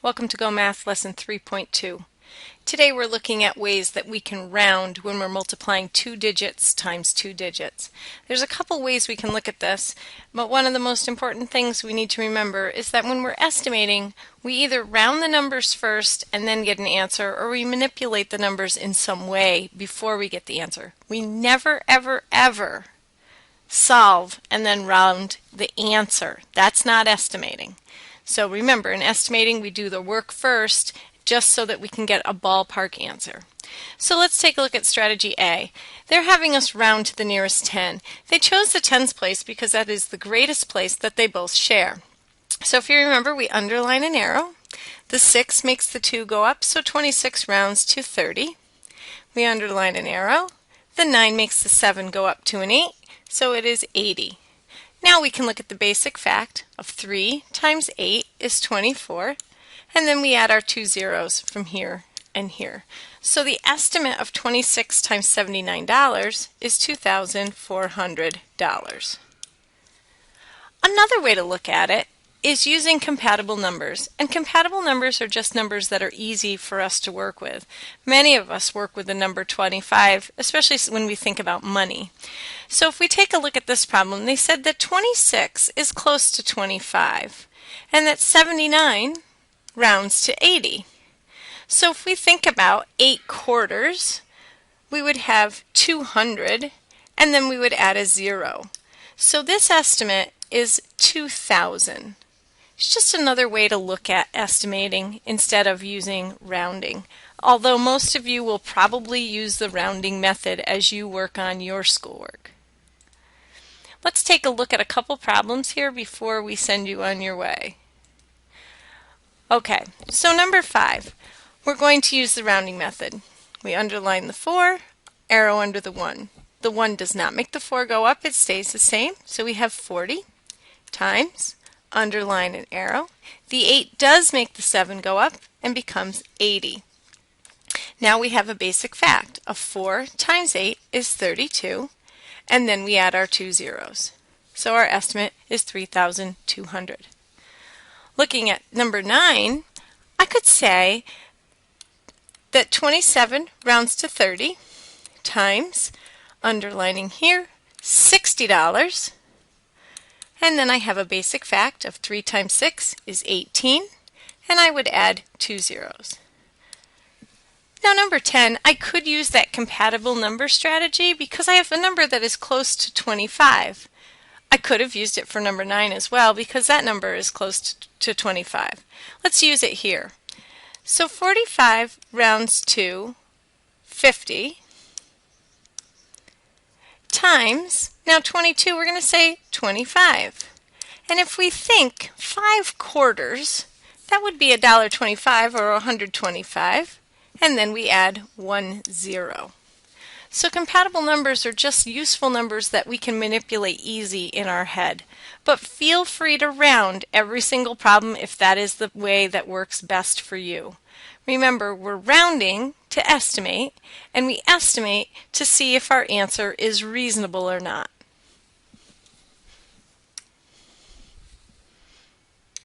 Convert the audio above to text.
Welcome to Go Math Lesson 3.2. Today we're looking at ways that we can round when we're multiplying two digits times two digits. There's a couple ways we can look at this, but one of the most important things we need to remember is that when we're estimating, we either round the numbers first and then get an answer, or we manipulate the numbers in some way before we get the answer. We never, ever, ever solve and then round the answer. That's not estimating. So remember, in estimating, we do the work first just so that we can get a ballpark answer. So let's take a look at strategy A. They're having us round to the nearest 10. They chose the tens place because that is the greatest place that they both share. So if you remember, we underline an arrow. The 6 makes the 2 go up, so 26 rounds to 30. We underline an arrow. The 9 makes the 7 go up to an 8, so it is 80. Now we can look at the basic fact of 3 times 8 is 24, and then we add our two zeros from here and here. So the estimate of 26 times $79 is $2,400. Another way to look at it is using compatible numbers, and compatible numbers are just numbers that are easy for us to work with. Many of us work with the number 25, especially when we think about money. So if we take a look at this problem, they said that 26 is close to 25 and that 79 rounds to 80. So if we think about 8 quarters, we would have 200 and then we would add a 0. So this estimate is 2,000. It's just another way to look at estimating instead of using rounding. Although most of you will probably use the rounding method as you work on your schoolwork. Let's take a look at a couple problems here before we send you on your way. Okay, so number 5, we're going to use the rounding method. We underline the 4, arrow under the 1. The 1 does not make the 4 go up, it stays the same, so we have 40 times, underline an arrow. The 8 does make the 7 go up and becomes 80. Now we have a basic fact of 4 times 8 is 32, and then we add our two zeros. So our estimate is 3,200. Looking at number 9, I could say that 27 rounds to 30 times, underlining here, $60. And then I have a basic fact of 3 times 6 is 18, and I would add two zeros. Now number 10, I could use that compatible number strategy because I have a number that is close to 25. I could have used it for number 9 as well because that number is close to 25. Let's use it here. So 45 rounds to 50 times, now 22, we're going to say 25. And if we think 5 quarters, that would be $1.25 or 125, and then we add 1 0. So compatible numbers are just useful numbers that we can manipulate easy in our head. But feel free to round every single problem if that is the way that works best for you. Remember, we're rounding to estimate, and we estimate to see if our answer is reasonable or not.